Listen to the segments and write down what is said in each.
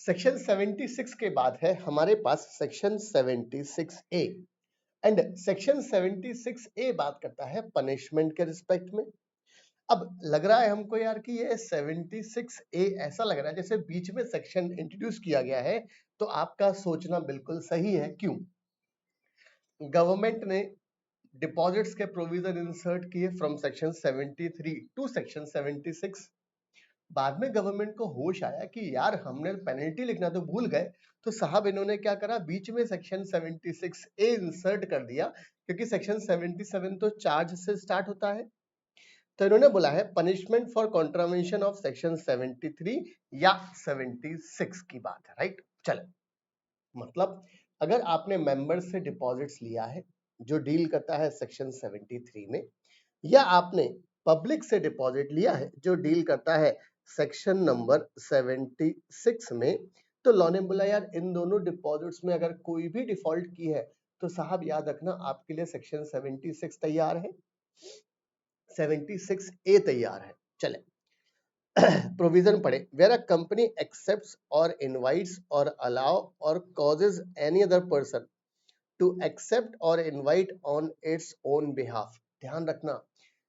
Section 76 के बाद है हमारे पास section 76A and section 76A बात करता है पनिशमेंट के रिस्पेक्ट में। अब लग रहा है हमको यार कि ये 76A ऐसा लग रहा है जैसे बीच में सेक्शन इंट्रोड्यूस किया गया है, तो आपका सोचना बिल्कुल सही है। क्यों? गवर्नमेंट ने डिपॉजिट्स के प्रोविजन इंसर्ट किए फ्रॉम सेक्शन 73 टू सेक्शन 76। बाद में गवर्नमेंट को होश आया कि यार हमने पेनल्टी लिखना तो भूल गए, तो साहब इन्होंने क्या करा, बीच में सेक्शन 76A इंसर्ट कर दिया, क्योंकि सेक्शन 77 तो चार्ज से स्टार्ट होता है। तो इन्होंने बोला है punishment for contravention of section 73 या 76 की बात है, राइट। चले, मतलब अगर आपने मेंबर से डिपॉजिट्स लिया है जो डील करता है सेक्शन 73 में, या आपने पब्लिक से डिपॉजिट लिया है जो डील करता है सेक्शन नंबर 76 में, तो लॉ ने बोला यार इन दोनों डिपॉजिट्स में अगर कोई भी डिफॉल्ट की है तो साहब याद रखना आपके लिए सेक्शन 76 तैयार है, 76A तैयार है। चले प्रोविजन पढ़े। Where a company accepts or invites or allows or causes any other person to accept or invite on its own behalf. ध्यान रखना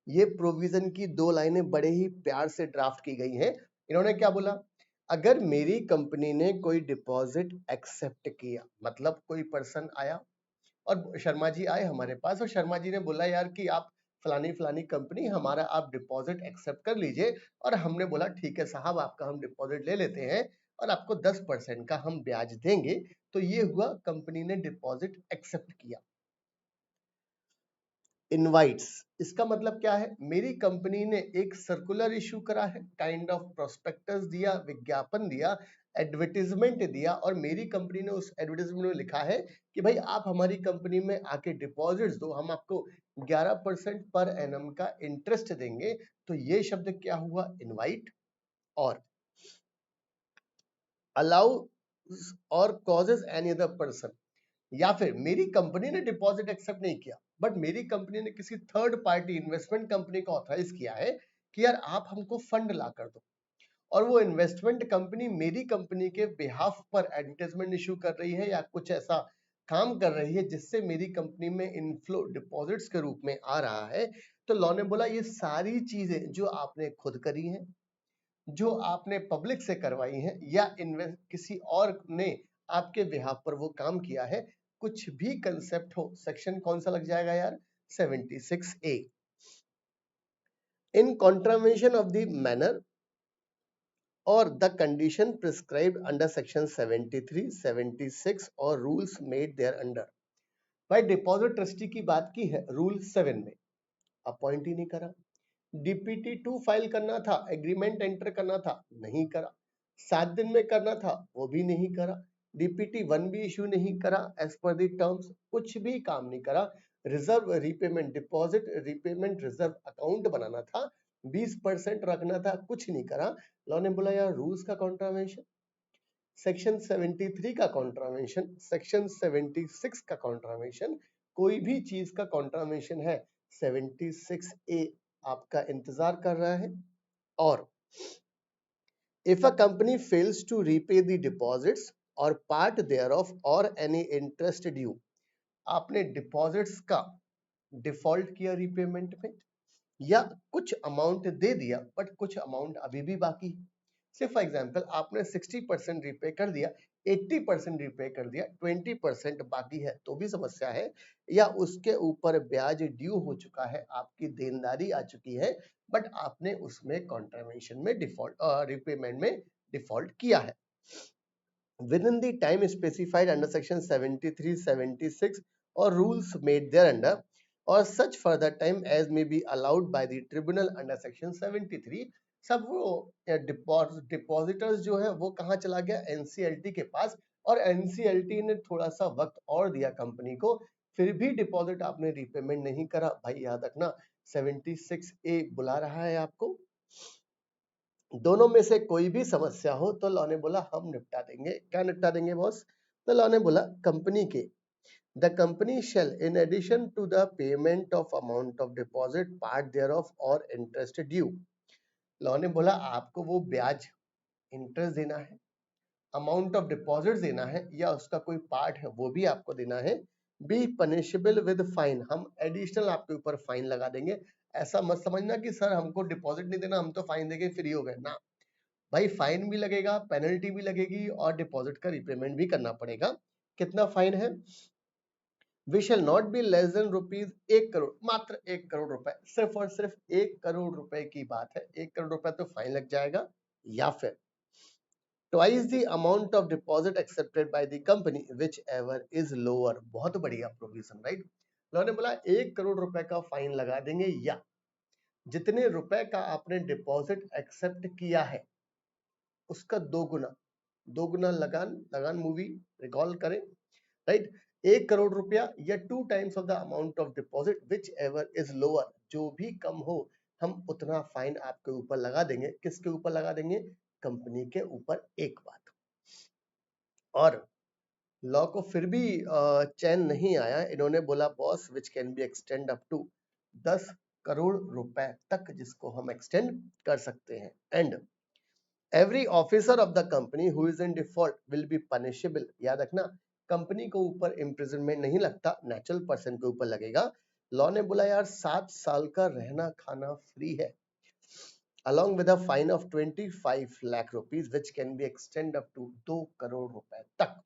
ये प्रोविजन की दो लाइनें बड़े ही प्यार से ड्राफ्ट की गई हैं। इन्होंने क्या बोला, अगर मेरी कंपनी ने कोई डिपॉजिट एक्सेप्ट किया, मतलब कोई पर्सन आया और शर्मा जी आए हमारे पास और शर्मा जी ने बोला यार कि आप फलानी फलानी कंपनी हमारा आप डिपॉजिट एक्सेप्ट कर लीजिए, और हमने बोला ठीक है साहब आपका हम डिपॉजिट ले लेते हैं और आपको 10% का हम ब्याज देंगे। तो ये हुआ कंपनी ने डिपॉजिट एक्सेप्ट किया। इनवाइट्स, इसका मतलब क्या है, मेरी कंपनी ने एक सर्कुलर इशू करा है, काइंड ऑफ प्रोस्पेक्टस दिया, विज्ञापन दिया, एडवर्टीजमेंट दिया, और मेरी कंपनी ने उस एडवर्टीजमेंट में लिखा है कि भाई आप हमारी कंपनी में आके डिपॉजिट्स दो, हम आपको 11% पर एनम का इंटरेस्ट देंगे। तो ये शब्द क्या हुआ, इनवाइट। और allows or causes any other person, या फिर मेरी कंपनी ने डिपॉजिट एक्सेप्ट नहीं किया बट मेरी कंपनी ने किसी थर्ड पार्टी इन्वेस्टमेंट कंपनी को ऑथराइज किया है कि यार आप हमको फंड ला कर दो, और वो इन्वेस्टमेंट कंपनी मेरी कंपनी के बिहाफ पर एडवर्टाइजमेंट इशू कर रही है या कुछ ऐसा काम कर रही है जिससे मेरी कंपनी में इनफ्लो डिपॉजिट्स के रूप में आ रहा है। तो लॉ ने बोला ये सारी चीजें जो आपने खुद करी हैं, जो आपने पब्लिक से करवाई हैं, या किसी और ने आपके बिहाफ पर वो काम किया है, कुछ भी कंसेप्ट हो, सेक्शन कौन सा लग जाएगा यार, 76A। In contravention of the manner or the condition prescribed under section 73, 76 rules रूल्स मेड देयर अंडर। भाई डिपॉजिट ट्रस्टी की बात की है रूल 7 में, अपॉइंट ही नहीं करा। डीपीटी 2 फाइल करना था, एग्रीमेंट एंटर करना था, नहीं करा। 7 दिन में करना था, वो भी नहीं करा। डीपीटी 1 भी इशू नहीं करा एज पर दी टर्म्स, कुछ भी काम नहीं करा। Reserve repayment deposit repayment reserve account बनाना था, 20% रखना था, कुछ नहीं करा। लॉ ने बोला यार रूल्स का कॉन्ट्रावेंशन, सेक्शन 73 का कॉन्ट्रावेंशन, सेक्शन 76 का कॉन्ट्रावेंशन, कोई भी चीज का कॉन्ट्रावेंशन है 76A आपका इंतजार कर रहा है। और if a company fails to repay the deposits or part thereof or any interest due, आपने डिपॉजिट्स का डिफॉल्ट किया रीपेमेंट में, या कुछ अमाउंट दे दिया बट कुछ अमाउंट अभी भी बाकी है। से फॉर एग्जांपल आपने 60% रिपे कर दिया, 80% रिपे कर दिया, 20% बाकी है तो भी समस्या है, या उसके ऊपर ब्याज ड्यू हो चुका है, आपकी देनदारी आ चुकी है, बट आपने उसमें कॉन्ट्रावेंशन में डिफॉल्ट रिपेमेंट में डिफॉल्ट किया है within the time specified under section 73, 76 or rules made thereunder, or such further time as may be allowed by the tribunal under section 73। सब वो डिपॉजिटर्स जो है वो कहाँ चला गया, एनसीएलटी के पास, और एनसीएलटी ने थोड़ा सा वक्त और दिया कंपनी को, फिर भी डिपॉजिट आपने रीपेमेंट नहीं करा। भाई याद रखना 76A बुला रहा है आपको। दोनों में से कोई भी समस्या हो तो लॉ ने बोला हम निपटा देंगे। क्या निपटा देंगे बॉस? तो लॉ ने बोला कंपनी के the company shall in addition to the payment of amount of deposit part thereof और इंटरेस्ट ड्यू। लॉ ने बोला आपको वो ब्याज इंटरेस्ट देना है, अमाउंट ऑफ डिपॉजिट देना है या उसका कोई पार्ट है वो भी आपको देना है, बी पनिशेबल विद फाइन, हम एडिशनल आपके ऊपर फाइन लगा देंगे। ऐसा मत समझना कि सर हमको डिपॉजिट नहीं देना, हम तो फाइन देके फ्री हो गए ना भाई, फाइन भी लगेगा, पेनल्टी भी लगेगी और डिपॉजिट का रिपेमेंट भी करना पड़ेगा। कितना फाइन है? We shall not be less than rupees 1 crore, मात्र 1 करोड़ रुपए, सिर्फ और सिर्फ 1 करोड़ रुपए की बात है। 1 करोड़ रुपए तो फाइन लग जाएगा, या फिर twice the amount of deposit accepted by the company which ever is lower. बहुत बढ़िया प्रोविजन, राइट। उन्होंने बोला 1 करोड़ रुपए का फाइन लगा देंगे, या जितने रुपए का आपने डिपॉजिट एक्सेप्ट किया है उसका दोगुना लगान, लगान मूवी रिकॉल करें, राइट। 1 करोड़ रुपया या 2 times of the amount of deposit whichever is lower, जो भी कम हो हम उतना फाइन आपके ऊपर लगा देंगे। किसके ऊपर लगा देंगे? कंपनी के ऊपर। एक बात और, लॉ को फिर भी चैन नहीं आया, इन्होंने बोला boss which can be extend up to 10 crore रुपए तक, जिसको हम एक्सटेंड कर सकते हैं। And every officer of the company who is in default will be punishable. याद रखना, कंपनी के ऊपर इम्प्रिजनमेंट नहीं लगता, नेचुरल पर्सन के ऊपर लगेगा। लॉ ने बोला यार 7 साल का रहना खाना फ्री है, along with a fine of 25 lakh rupees which can be extended up to 2 crore रुपए तक,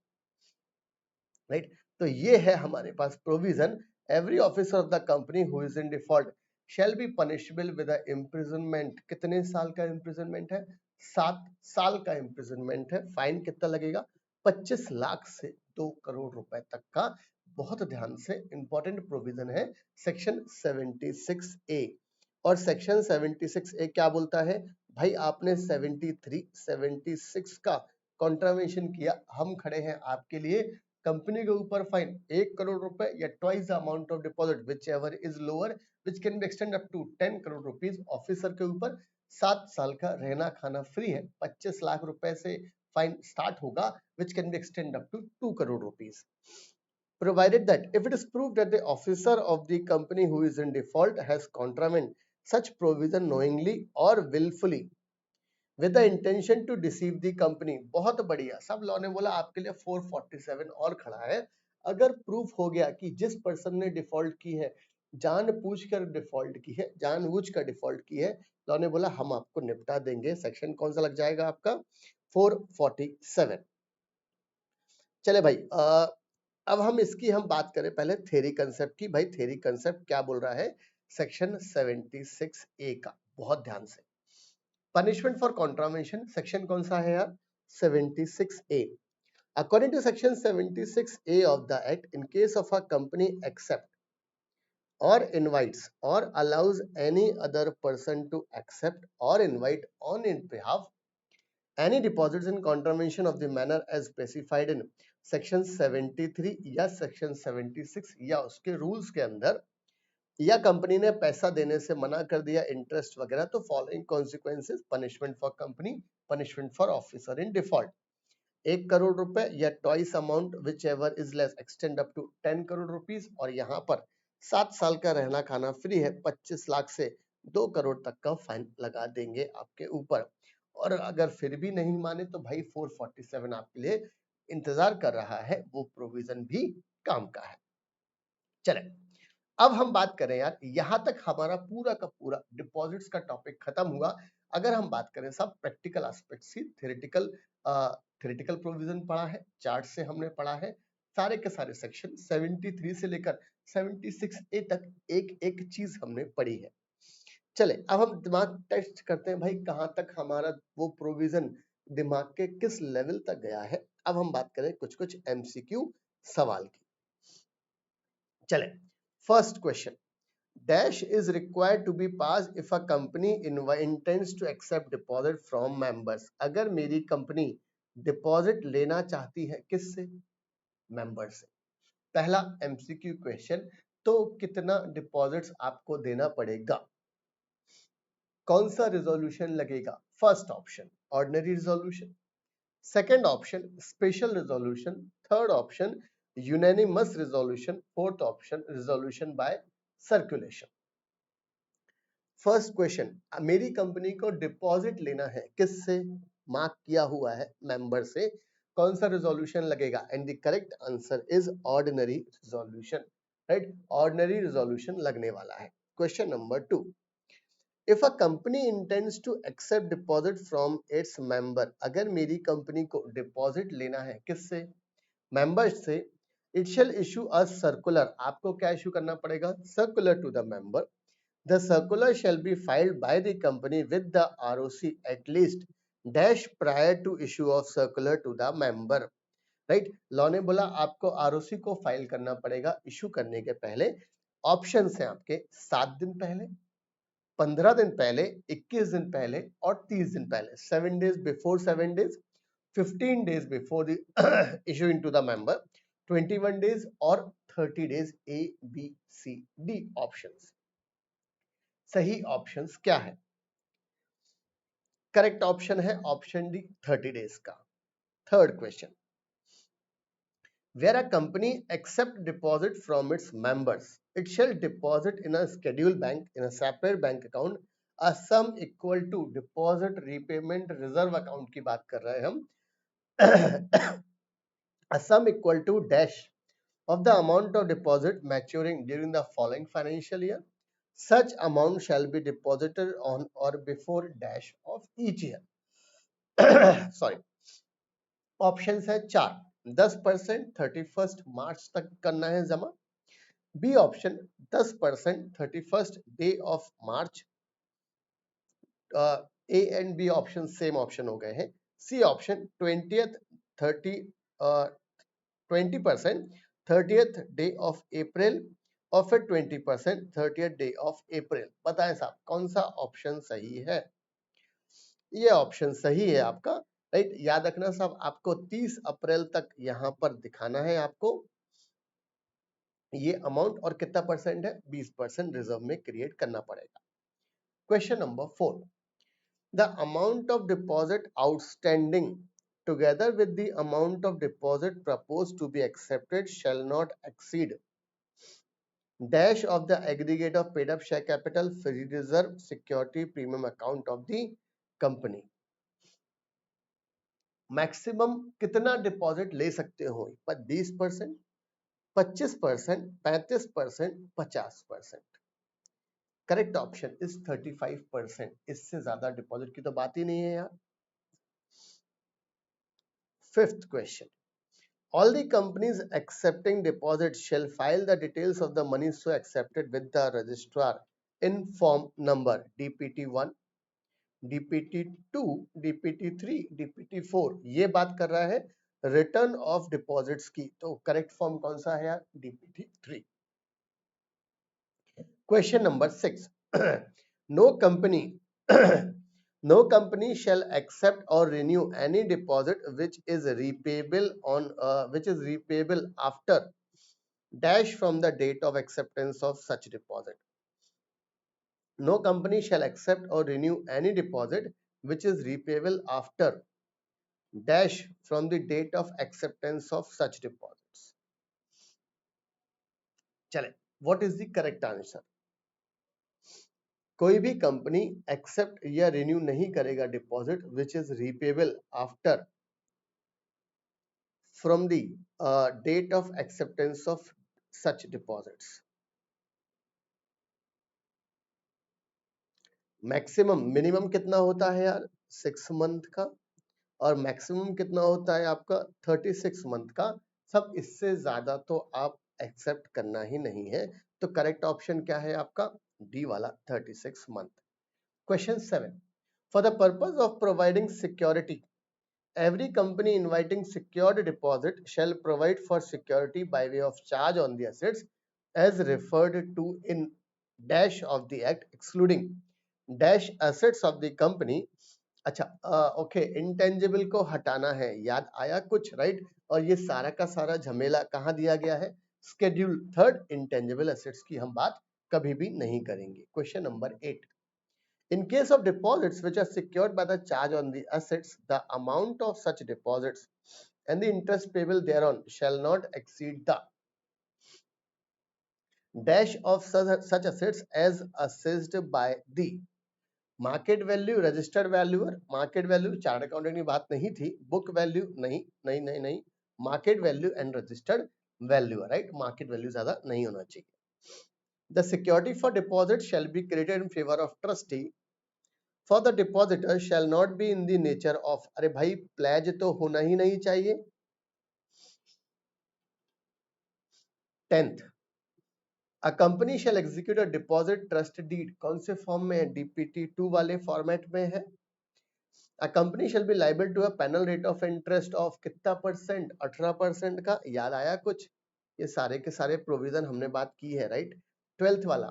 राइट। तो ये है हमारे पास provision, every officer of the company who is in default shall be punishable with imprisonment. कितने साल का इम्प्रिजनमेंट है? 7 साल का इम्प्रिजनमेंट है। फाइन कितना लगेगा? 25 लाख से 2 करोड़ रुपए तक का। बहुत ध्यान से, इंपॉर्टेंट प्रोविजन है सेक्शन 76A। और सेक्शन 76A क्या बोलता है? भाई आपने 73, 76 का कॉन्ट्रावेंशन किया, हम खड़े हैं आपके लिए। कंपनी के ऊपर फाइन 1 करोड़ रुपए या twice the amount of deposit whichever is lower which can be extend up to 10 crore rupees. Officer के ऊपर 7 साल का रहना खाना फ्री है, 25 लाख रुपए से फाइन स्टार्ट होगा which can be extend up to 2 crore rupees, provided that if it is proved that the officer of the company who is in default has contravened such provision knowingly or willfully with the intention to deceive the company। बहुत बढ़िया, सब law ने बोला आपके लिए 447 और खड़ा है। अगर प्रूफ हो गया कि जिस पर्सन ने डिफॉल्ट की है जानबूझकर डिफॉल्ट की है, जानबूझकर डिफॉल्ट की है, लॉ ने बोला हम आपको निपटा देंगे। सेक्शन कौन सा लग जाएगा आपका? 447। चले भाई, अब हम इसकी बात करें पहले थ्योरी कंसेप्ट की। भाई थ्योरी कंसेप्ट क्या बोल रहा है सेक्शन 76A का? बहुत ध्यान से, पनिशमेंट फॉर कॉन्ट्रावेंशन सेक्शन कौन सा है यार? 76A। According to section 76A of the act, in case of a company accept or invites or allows any other person to accept or invite on its behalf any deposits in contravention of the manner as specified in section 73 या section 76 या उसके rules के अंदर, या company ने पैसा देने से मना कर दिया, इंटरेस्ट वगैरह, तो following consequences punishment for company, punishment for officer in default. 1 crore रुपए या twice amount whichever is less extend up to 10 crore rupees, और यहाँ पर 7 साल का रहना खाना फ्री है, 25 लाख से 2 करोड़ तक का फाइन लगा देंगे आपके ऊपर। और अगर फिर भी नहीं माने तो भाई 447 आपके लिए इंतजार कर रहा है, वो प्रोविजन भी काम का है। चले अब हम बात करें यार, यहां तक हमारा पूरा का पूरा डिपॉजिट्स का टॉपिक खत्म हुआ। अगर हम बात करें सब प्रैक्टिकल एस्पेक्ट्स की, थ्योरेटिकल प्रोविजन पढ़ा है, चार्ट से हमने पढ़ा है, सारे के सारे सेक्शन 73 से लेकर 76A तक एक एक चीज हमने पढ़ी है। चले अब हम दिमाग टेस्ट करते हैं भाई कहां तक हमारा वो प्रोविजन दिमाग के किस लेवल तक गया है। अब हम बात करें कुछ कुछ MCQ सवाल की। चले, first question, dash is required to be passed if a company intends to accept deposit from members। अगर मेरी कंपनी डिपॉजिट लेना चाहती है किससे? मेंबर से। पहला MCQ क्वेश्चन, तो कितना डिपॉजिट्स आपको देना पड़ेगा? कौन सा रिजोल्यूशन लगेगा? First option ordinary resolution, second option special resolution, third option unanimous resolution, fourth option resolution by circulation. First question, मेरी कंपनी को डिपॉजिट लेना है किससे? मार्क किया हुआ है मेंबर से। कौन सा रिजोल्यूशन लगेगा? And the correct answer is ordinary resolution, right? Ordinary resolution लगने वाला है। Question number 2, if a company intends to accept deposit from its member, अगर मेरी कंपनी को डिपॉजिट लेना है किससे? मेंबर्स से, it shall issue a circular, आपको क्या इशू करना पड़ेगा? Circular to the member. The circular shall be filed by the company with the ROC at least dash prior to issue of circular to the member, right? Law ने बोला आपको ROC को file करना पड़ेगा issue करने के पहले। Option है आपके 7 दिन पहले, 15 दिन पहले, 21 दिन पहले और 30 दिन पहले। 7 days before 7 days, 15 days before the issuing to the member, 21 days और 30 days। A, B, C, D options. सही ऑप्शंस क्या है? करेक्ट ऑप्शन है ऑप्शन डी, 30 डेज का। Third question, where a company accept deposit from its members, it shall deposit in a schedule bank in a separate bank account a sum equal to deposit repayment reserve account की बात कर रहे हैं हम। A sum equal to dash of the amount of deposit maturing during the following financial year, such amount shall be deposited on or before dash of each year। Sorry, option है 4, 10% 31 मार्च तक करना है जमा। B option 10% 31 day of March. A and B option same option हो गए हैं। C option 20% 30 day of April और फिर 20% 30 डे ऑफ अप्रैल। बताएं साहब कौन सा ऑप्शन सही है? ये ऑप्शन सही है आपका, राइट? याद रखना साहब, आपको 30 अप्रैल तक यहां पर दिखाना है आपको ये अमाउंट, और कितना परसेंट है? 20% रिजर्व में क्रिएट करना पड़ेगा। Question number 4, the amount of deposit outstanding together with the amount of deposit proposed to be accepted shall not exceed dash of the aggregate of paid up share capital, free reserve, security, premium account of the company। Maximum कितना deposit ले सकते हो? पर 20%, 25%, 35%, 50%। Correct option is 35%। इससे ज्यादा deposit की तो बात ही नहीं है यार। Fifth question, all the companies accepting deposits shall file the details of the money so accepted with the registrar in form number DPT1, DPT2, DPT3, DPT4। ये बात कर रहा है रिटर्न ऑफ डिपॉजिट्स की, तो करेक्ट फॉर्म कौन सा है यार? DPT3। Question number 6, no company no company shall accept or renew any deposit which is repayable after dash from the date of acceptance of such deposit। No company shall accept or renew any deposit which is repayable after dash from the date of acceptance of such deposits। चले, what is the correct answer? कोई भी company accept या renew नहीं करेगा deposit which is repayable after from the date of acceptance of such deposits. Maximum, minimum कितना होता है यार? 6 मंथ का, और मैक्सिमम कितना होता है आपका? 36 मंथ का। सब इससे ज्यादा तो आप एक्सेप्ट करना ही नहीं है, तो करेक्ट ऑप्शन क्या है आपका? डी वाला 36 month. Question 7, for the purpose of providing security every company inviting secured deposit shall provide for security by way of charge on the assets as referred to in dash of the act excluding dash assets of the company। अच्छा, okay, intangible को हटाना है, याद आया कुछ, right? और ये सारा का सारा झमेला कहाँ दिया गया है? स्केड्यूल थर्ड, इंटेंजिबल एसेट्स की हम बात कभी भी नहीं करेंगे। Question number 8, in case of deposits which are secured by the charge on the assets, the amount of such deposits and the interest payable thereon shall not exceed the dash of such assets as assessed by the market value, registered valuer, market value chart accounting की बात नहीं थी, book value नहीं नहीं नहीं नहीं, market value and registered value, right, market value ज्यादा नहीं होना चाहिए. The security for deposit shall be created in favor of trustee for the depositor shall not be in the nature of, अरे भाई प्लेज तो होना ही नहीं चाहिए. 10th, a company shall execute a deposit trust deed, कौन से form में है, डीपीटी 2 वाले फॉर्मेट में है. A company shall be liable to a penal rate of interest of कितना परसेंट, 18% का. याद आया कुछ, ये सारे के सारे प्रोविजन हमने बात की है, राइट. 12th वाला,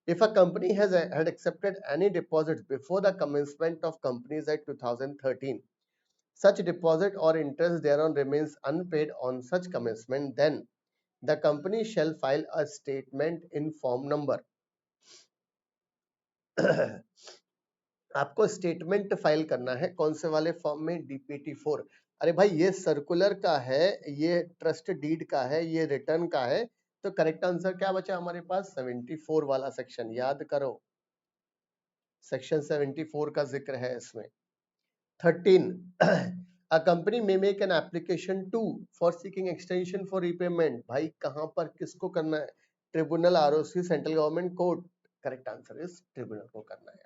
if a company had accepted any deposits before the commencement of Companies Act 2013, such deposit or interest thereon remains unpaid on such commencement, then the company shall file a statement in form number. आपको statement file करना है, कौन से वाले form में, DPT 4. अरे भाई ये सर्कुलर का है, ये ट्रस्ट डीड का है, ये रिटर्न का है, तो करेक्ट आंसर क्या बचा हमारे पास, 74 वाला सेक्शन. याद करो, सेक्शन 74 का जिक्र है इसमें. 13, a company may make an application to for seeking extension for repayment. भाई कहां पर किसको करना है, tribunal, ROC, central government court. Correct answer is tribunal को करना है.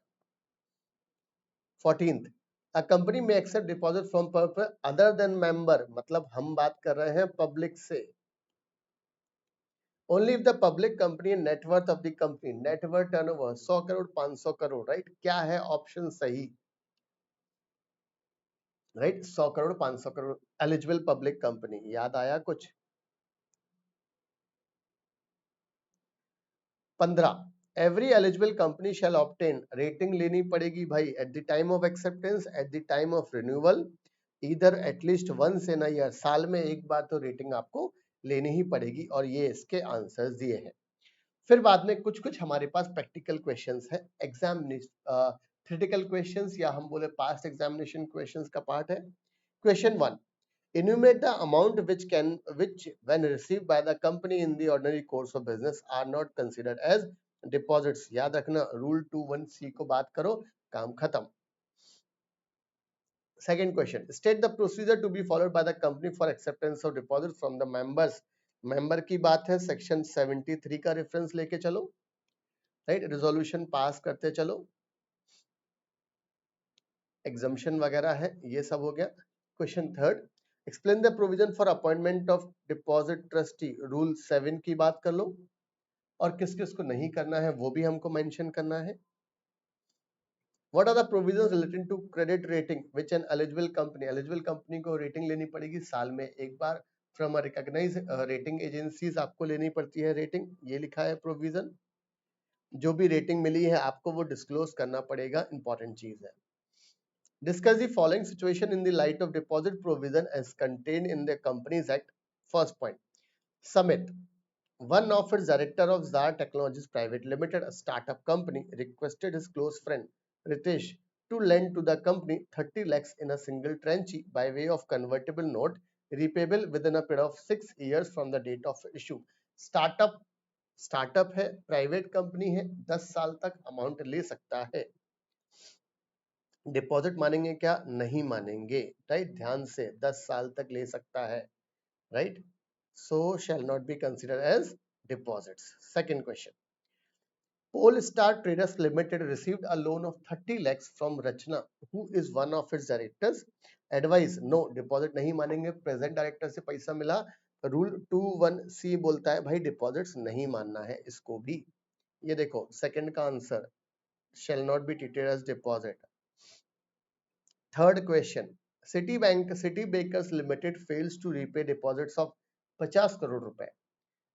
14th, a company may accept deposit from purpose other than member, मतलब हम बात कर रहे हैं पब्लिक से. only if the public company net worth of the company, net worth turnover 100 crore 500 crore, right. क्या है ऑप्शन सही, right, 100 crore 500 crore, eligible public company. याद आया कुछ. 15, every eligible company shall obtain, rating लेनी पड़ेगी भाई at the time of acceptance, at the time of renewal, either at least once in a year, साल में एक बार तो रेटिंग आपको लेनी ही पड़ेगी. और ये इसके आंसर्स दिए हैं. फिर बाद में कुछ कुछ हमारे पास प्रैक्टिकल क्वेश्चंस है, एग्जाम थ्योरेटिकल क्वेश्चंस या हम बोले पास्ट एग्जामिनेशन क्वेश्चंस का पार्ट है. Question 1, enumerate the amount which when received by the company in the ordinary course of business are not considered as deposits. याद रखना, रूल 21C को बात करो, काम खत्म. Second question, state the procedure to be followed by the company for acceptance of deposits from the members. Member की बात है, सेक्शन 73 का रेफरेंस लेके चलो, राइट. रेजोल्यूशन पास करते चलो, एग्जम्पशन वगैरह है, ये सब हो गया. Question 3, explain the provision for appointment of deposit trustee, rule 7 की बात कर लो, और किस किस को नहीं करना है वो भी हमको मेंशन करना है. What are the provisions relating to credit rating which an eligible company को रेटिंग लेनी पड़ेगी साल में एक बार from a recognise rating agencies, आपको लेनी पड़ती है रेटिंग, ये लिखा है प्रोविजन. जो भी रेटिंग मिली है आपको वो डिस्क्लोज करना पड़ेगा, इंपॉर्टेंट चीज है. Discuss the following situation in the light of deposit provision as contained in the Companies Act. First point, Samit, one of its director of Zar Technologies Private Limited, a startup company, requested his close friend Ritesh to lend to the company 30 lakhs in a single tranche by way of convertible note repayable within a period of 6 years from the date of issue. Startup है, private company है, 10 साल तक amount ले सकता है. Deposit मानेंगे क्या, नहीं मानेंगे, राइट. ध्यान से, 10 साल तक ले सकता है, right. So shall not be considered as deposits. Second question, Polestar Traders Limited received a loan of 30 lakhs from Rachna, who is one of its directors. Advice, no, deposit नहीं मानेंगे, प्रेजेंट डायरेक्टर से पैसा मिला. Rule 21C बोलता है भाई deposits नहीं मानना है इसको भी. ये देखो सेकंड का answer, shall not be treated as deposit. Third question, City Bakers Limited fails to repay deposits of 50 crore रुपए.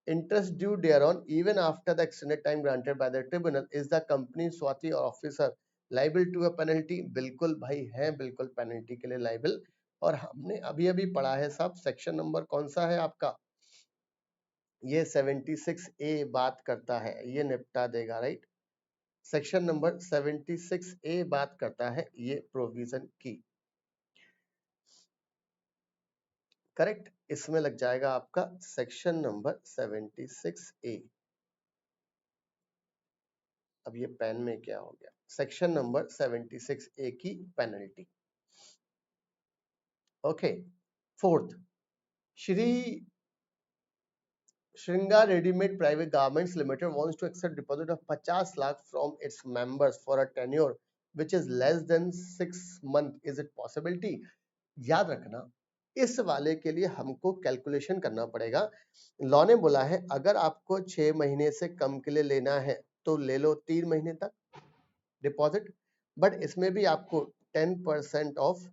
Interest due thereon even after the extended time granted by the tribunal. Is the company Swati or officer liable to a penalty? बिल्कुल भाई है, बिल्कुल penalty के लिए liable. और हमने अभी अभी पढ़ा है सब, सेक्शन नंबर कौन सा है आपका, ये 76A बात करता है, ये निपटा देगा, राइट. सेक्शन नंबर 76A बात करता है ये प्रोविजन की, करेक्ट. इसमें लग जाएगा आपका सेक्शन नंबर 76A. अब ये पेन में क्या हो गया, सेक्शन नंबर 76A की penalty. Okay, fourth, Shri Shringar Readymade Private Garments Limited wants to accept deposit of 50 lakh from its members for a tenure which is less than 6 months. Is it possibility? याद रखना, इस वाले के लिए हमको calculation करना पड़ेगा। लॉ ने बोला है अगर आपको 6 महीने से कम के लिए लेना है तो ले लो 3 महीने तक डिपॉजिट, बट इसमें भी आपको 10% of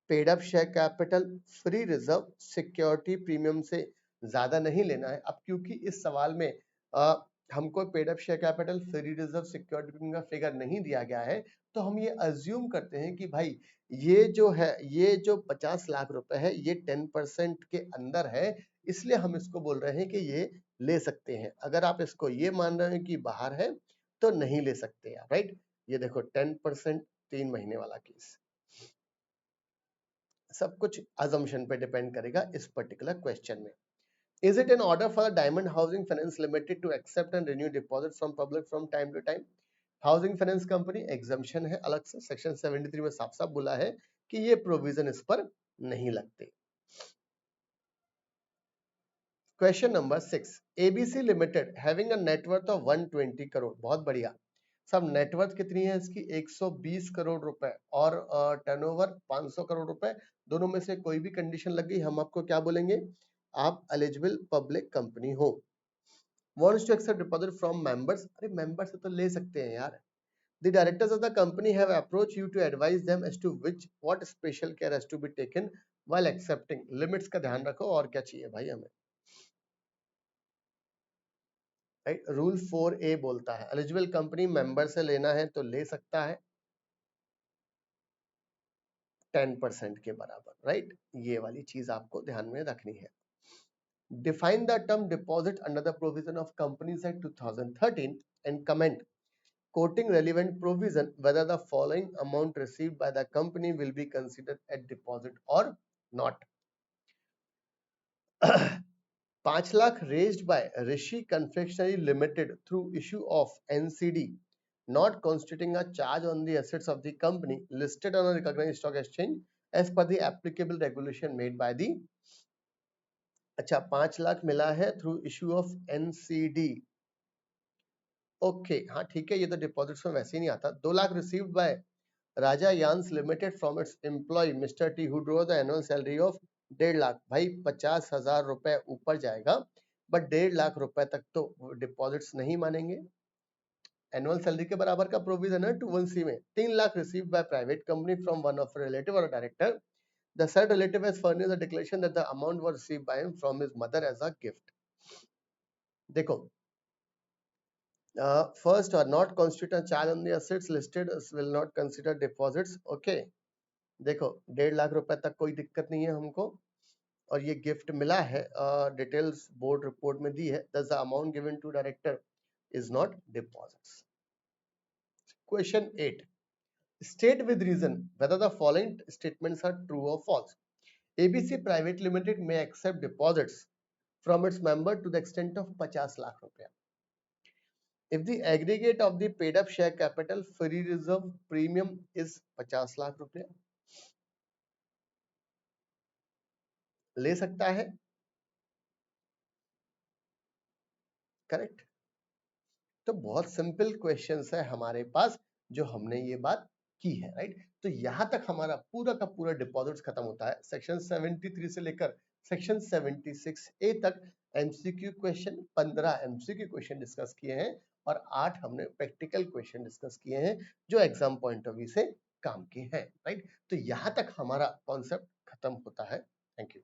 paid up share capital free reserve security premium से ज्यादा नहीं लेना है। अब क्योंकि इस सवाल में हमको paid up share capital free reserve security premium का फिगर नहीं दिया गया है, तो हम ये अज्यूम करते हैं कि भाई ये जो है, ये जो 50 लाख रुपए है ये 10% के अंदर है, इसलिए हम इसको बोल रहे हैं कि ये ले सकते हैं। अगर आप इसको ये मान रहे हैं कि बाहर है तो नहीं ले सकते आप, राइट। ये देखो 10% 3 महीने वाला केस, सब कुछ assumption पे डिपेंड करेगा इस पर्टिकुलर क्वेश्चन में। Is it in order for the Diamond Housing Finance Limited to accept and renew deposits from public from time to time? Housing finance company exemption है अलग से, सेक्शन 73 में साफ साफ बोला है कि ये प्रोविजन इस पर नहीं लगते। Question number 6, ABC limited having a net worth of 120 crore, बहुत बढ़िया। सब नेटवर्थ कितनी है इसकी? 120 करोड़ रुपए और टर्नओवर 500 करोड़ रुपए, दोनों में से कोई भी कंडीशन लग गई हम आपको क्या बोलेंगे? आप एलिजिबल पब्लिक कंपनी हो। Wants to accept deposit from members, अरे मेंबर से तो ले सकते हैं यार। The directors of the company have approached you to advise them as to what special care has to be taken while accepting. Limits का ध्यान रखो, और क्या चाहिए भाई हमें, राइट। रूल 4A बोलता है एलिजिबल कंपनी मेंबर से लेना है तो ले सकता है 10% के बराबर, राइट। ये वाली चीज आपको ध्यान में रखनी है। Define the term deposit under the provision of companies act 2013 and comment quoting relevant provision whether the following amount received by the company will be considered as deposit or not. 5 lakh raised by Rishi Confectionery Limited through issue of NCD not constituting a charge on the assets of the company listed on a recognized stock exchange as per the applicable regulation made by the, अच्छा 5 लाख मिला है through issue of NCD, okay हाँ ठीक है, ये तो deposits में वैसे ही नहीं आता। 2 lakh received by Raja yarns limited from its employ mister T who draw the annual salary of 1.5 lakh, भाई 50,000 रुपए ऊपर जाएगा, बट 1.5 लाख रुपए तक तो डिपॉजिट्स नहीं मानेंगे। एनुअल सैलरी के बराबर का प्रोविजन है 21C में। 3 lakh received by private company from one of relative or director, the said relative has furnished a declaration that the amount was received by him from his mother as a gift. देखो first are not constitute a charge on the assets listed will not consider deposits, okay। देखो 1.5 लाख रुपए तक कोई दिक्कत नहीं है हमको, और ये गिफ्ट मिला है, डिटेल्स बोर्ड रिपोर्ट में दी है। thus the amount given to director is not deposits. Question 8, state with reason whether the following statements are true or false. ABC Private Limited may accept deposits from its member to the extent of 50 lakh रुपया if the aggregate of the paid up share capital free reserve premium is 50 lakh रुपया, ले सकता है, correct. तो बहुत simple questions है हमारे पास जो हमने ये बात की है, राइट। तो यहाँ तक हमारा पूरा का पूरा डिपॉजिट्स खत्म होता है। सेक्शन 73 से लेकर सेक्शन 76A तक MCQ question, 15 MCQ question discuss किए हैं और 8 हमने प्रैक्टिकल क्वेश्चन डिस्कस किए हैं जो एग्जाम पॉइंट ऑफ व्यू से काम के हैं, राइट। तो यहाँ तक हमारा कॉन्सेप्ट खत्म होता है। Thank you.